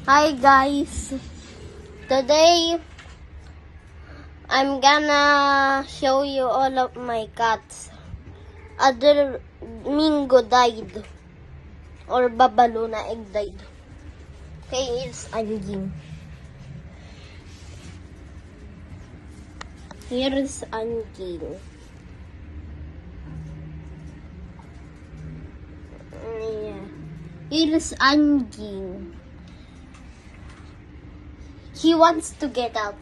Hi guys, today I'm gonna show you all of my cats. Other Mingo died, or Babaluna egg died. Okay, here's Anjing. Here's Anjing. Yeah. Here's Anjing. He wants to get out.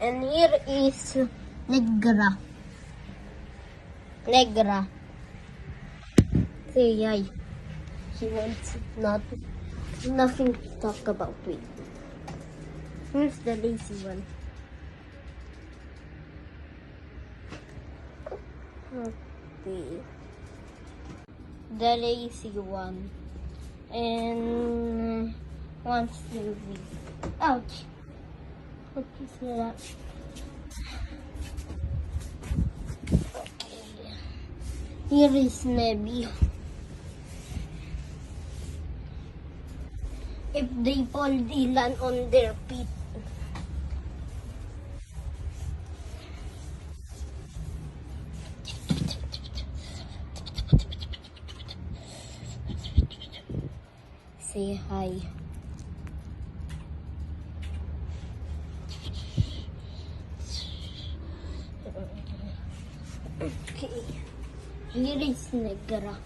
And here is Negra. Negra. Say hi. He wants nothing to talk about with. Here's the lazy one. Okay. The lazy one. And wants to leave. Ouch. What is that? Okay. Here is Nebby. If they fall, they land on their feet. Say hi. Okay. Here is Negra.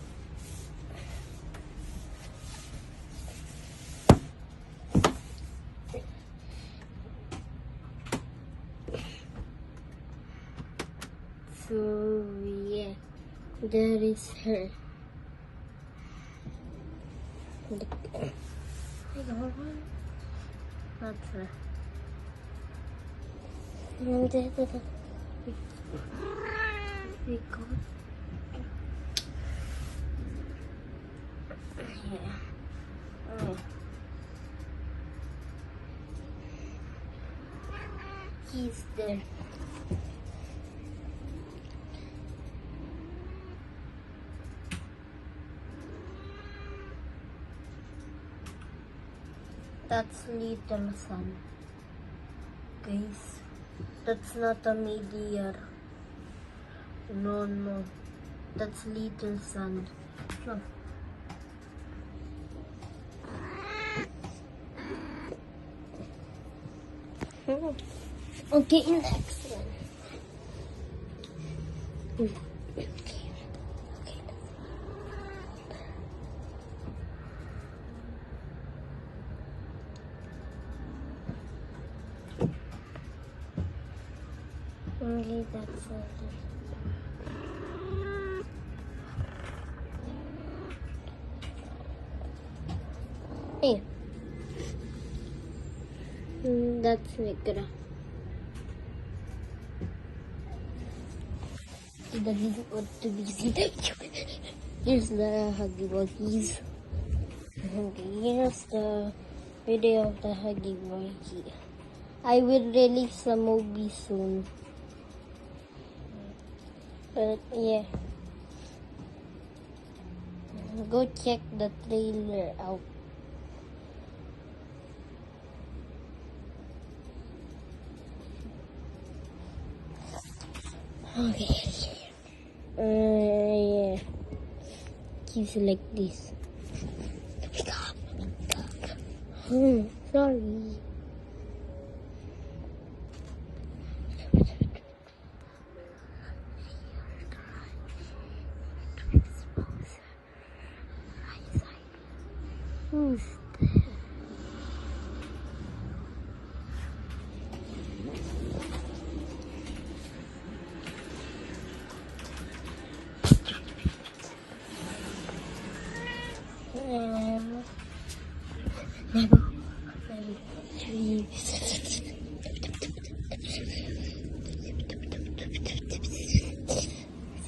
So yeah, there is her. That's her. We go. Yeah. Oh. He's there. That's Little Sun. Guys, that's not a meteor. No. That's Little Sun. No. Okay, next one. Only that's all. Hey. That's Negra. He doesn't want to be seen. Here's the Huggy Wuggies. Okay, here's the video of the Huggy Wuggy. I will release a movie soon. But yeah. Go check the trailer out. Okay. Yeah. He's like this. Sorry. Who's there?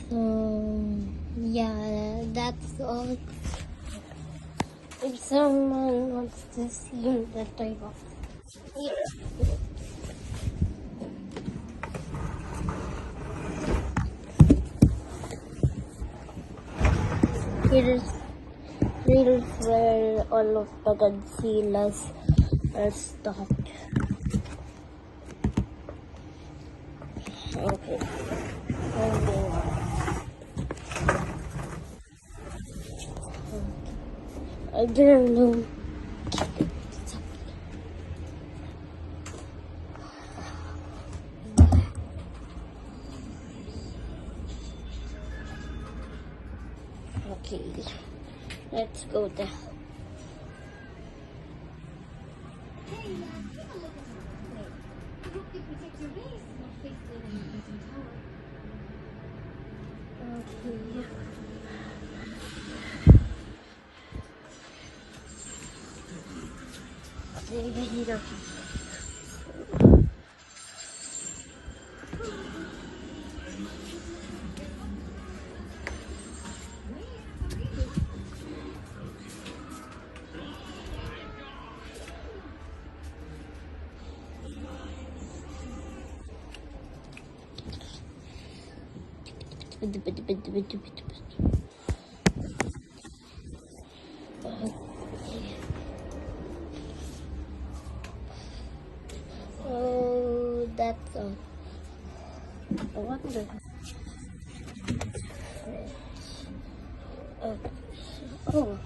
So yeah, that's all. If someone wants to see the toy box, here's reels where all of the Godzillas are stuck. Okay. Moving on. I don't know. Okay, let's go there. Okay. Oh, that's all. I wonder. Oh.